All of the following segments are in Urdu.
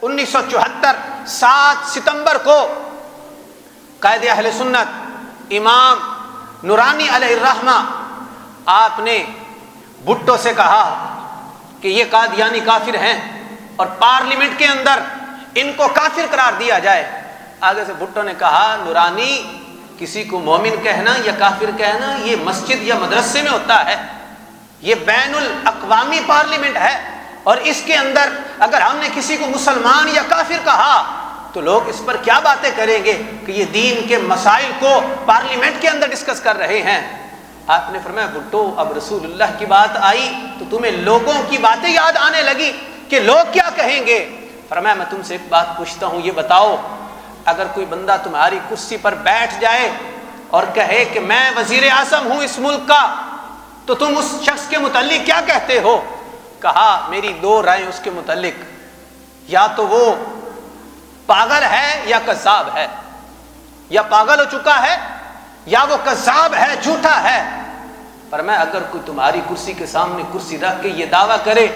1974 7 ستمبر کو قائد اہل سنت امام نورانی علیہ الرحمہ آپ نے بھٹو سے کہا کہ یہ قادیانی کافر ہیں اور پارلیمنٹ کے اندر ان کو کافر قرار دیا جائے۔ آگے سے بھٹو نے کہا نورانی کسی کو مومن کہنا یا کافر کہنا یہ مسجد یا مدرسے میں ہوتا ہے، یہ بین الاقوامی پارلیمنٹ ہے، اور اس کے اندر اگر ہم نے کسی کو مسلمان یا کافر کہا تو لوگ اس پر کیا باتیں کریں گے کہ یہ دین کے مسائل کو پارلیمنٹ کے اندر ڈسکس کر رہے ہیں۔ آپ نے فرمایا بھٹو اب رسول اللہ کی بات آئی تو تمہیں لوگوں کی باتیں یاد آنے لگی کہ لوگ کیا کہیں گے۔ فرمایا میں تم سے ایک بات پوچھتا ہوں، یہ بتاؤ اگر کوئی بندہ تمہاری کرسی پر بیٹھ جائے اور کہے کہ میں وزیر اعظم ہوں اس ملک کا، تو تم اس شخص کے متعلق کیا کہتے ہو؟ کہا میری 2 رائے اس کے متعلق، یا تو وہ پاگل ہے یا کذاب ہے، یا پاگل ہو چکا ہے یا وہ کذاب ہے، جھوٹا ہے۔ پر میں اگر کوئی تمہاری کرسی کے سامنے کرسی رکھ کے یہ دعویٰ کرے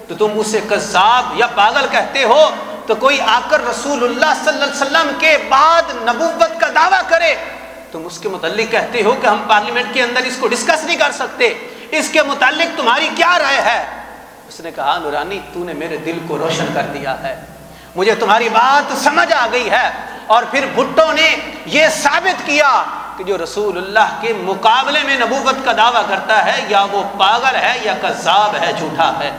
تو تم اسے کذاب یا پاگل کہتے ہو، تو کوئی آ کر رسول اللہ صلی اللہ علیہ وسلم کے بعد نبوت کا دعویٰ کرے تم اس کے متعلق کہتے ہو کہ ہم پارلیمنٹ کے اندر اس کو ڈسکس نہیں کر سکتے، اس کے متعلق تمہاری کیا رائے ہے؟ اس نے کہا نورانی تو نے میرے دل کو روشن کر دیا ہے، مجھے تمہاری بات سمجھ آ گئی ہے۔ اور پھر بھٹو نے یہ ثابت کیا کہ جو رسول اللہ کے مقابلے میں نبوت کا دعویٰ کرتا ہے یا وہ پاگل ہے یا کذاب ہے، جھوٹا ہے۔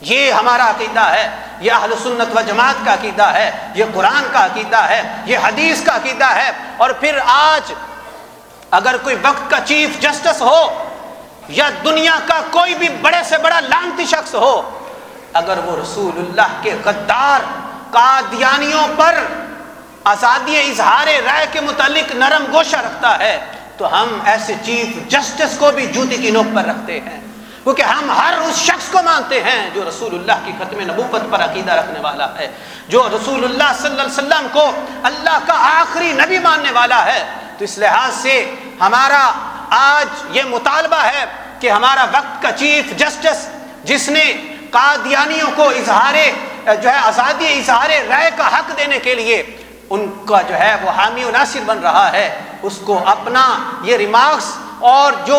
یہ ہمارا عقیدہ ہے، یہ اہل سنت و جماعت کا عقیدہ ہے، یہ قرآن کا عقیدہ ہے، یہ حدیث کا عقیدہ ہے۔ اور پھر آج اگر کوئی وقت کا چیف جسٹس ہو یا دنیا کا کوئی بھی بڑے سے بڑا لعنتی شخص ہو، اگر وہ رسول اللہ کے غدار قادیانیوں پر آزادی اظہار رائے کے متعلق نرم گوشہ رکھتا ہے تو ہم ایسے چیف جسٹس کو بھی جوتی کی نوک پر رکھتے ہیں، کیونکہ ہم ہر اس شخص کو مانتے ہیں جو رسول اللہ کی ختم نبوت پر عقیدہ رکھنے والا ہے، جو رسول اللہ صلی اللہ علیہ وسلم کو اللہ کا آخری نبی ماننے والا ہے۔ تو اس لحاظ سے ہمارا آج یہ مطالبہ ہے کہ ہمارا وقت کا چیف جسٹس جس نے قادیانیوں کو آزادی اظہار رائے کا حق دینے کے لیے ان کا وہ حامی و ناصر بن رہا ہے، اس کو اپنا یہ ریمارکس اور جو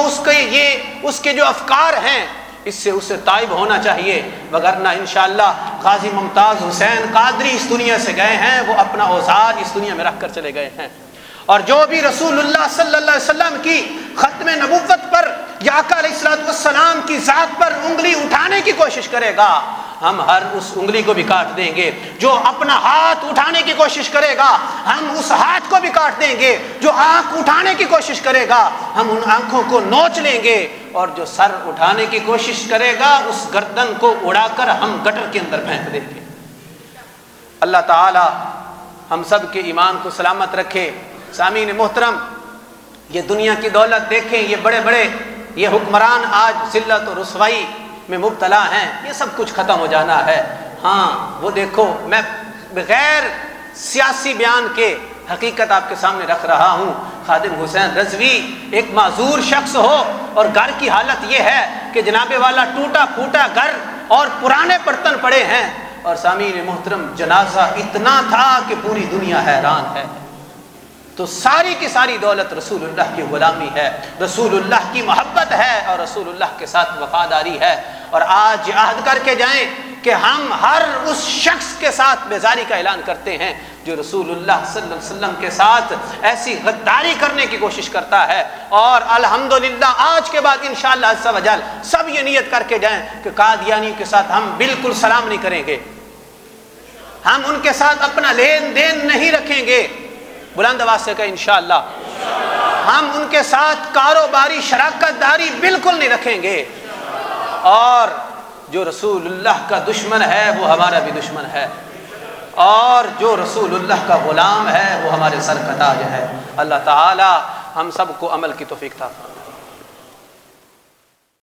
اس کے جو افکار ہیں اس سے اسے تائب ہونا چاہیے، وگرنہ انشاءاللہ غازی ممتاز حسین قادری اس دنیا سے گئے ہیں، وہ اپنا اوزار اس دنیا میں رکھ کر چلے گئے ہیں۔ اور جو بھی رسول اللہ صلی اللہ علیہ وسلم کی ختم نبوت پر یا آقا علیہ الصلوۃ والسلام کی ذات پر انگلی اٹھانے کی کوشش کرے گا ہم ہر اس انگلی کو بھی کاٹ دیں گے، جو اپنا ہاتھ اٹھانے کی کوشش کرے گا ہم اس ہاتھ کو بھی کاٹ دیں گے، جو آنکھ اٹھانے کی کوشش کرے گا ہم ان آنکھوں کو نوچ لیں گے، اور جو سر اٹھانے کی کوشش کرے گا اس گردن کو اڑا کر ہم گٹر کے اندر پھینک دیں گے۔ اللہ تعالی ہم سب کے ایمان کو سلامت رکھے۔ سامعین محترم، یہ دنیا کی دولت دیکھیں، یہ بڑے بڑے یہ حکمران آج ذلت و رسوائی میں مبتلا ہیں، یہ سب کچھ ختم ہو جانا ہے۔ ہاں وہ دیکھو، میں بغیر سیاسی بیان کے حقیقت آپ کے سامنے رکھ رہا ہوں۔ خادم حسین رضوی ایک معذور شخص ہو اور گھر کی حالت یہ ہے کہ جناب والا ٹوٹا پھوٹا گھر اور پرانے برتن پڑے ہیں، اور سامعین محترم جنازہ اتنا تھا کہ پوری دنیا حیران ہے۔ تو ساری کی ساری دولت رسول اللہ کی غلامی ہے، رسول اللہ کی محبت ہے اور رسول اللہ کے ساتھ وفاداری ہے۔ اور آج یہ عہد کر کے جائیں کہ ہم ہر اس شخص کے ساتھ بیزاری کا اعلان کرتے ہیں جو رسول اللہ صلی اللہ علیہ وسلم کے ساتھ ایسی غداری کرنے کی کوشش کرتا ہے، اور الحمدللہ آج کے بعد انشاءاللہ عز و جل سب یہ نیت کر کے جائیں کہ قادیانی کے ساتھ ہم بالکل سلام نہیں کریں گے، ہم ان کے ساتھ اپنا لین دین نہیں رکھیں گے، بلند آواز سے کہیں انشاءاللہ، ہم ان کے ساتھ کاروباری شراکت داری بالکل نہیں رکھیں گے، اور جو رسول اللہ کا دشمن ہے وہ ہمارا بھی دشمن ہے، اور جو رسول اللہ کا غلام ہے وہ ہمارے سر کا تاج ہے۔ اللہ تعالی ہم سب کو عمل کی توفیق عطا فرمائے۔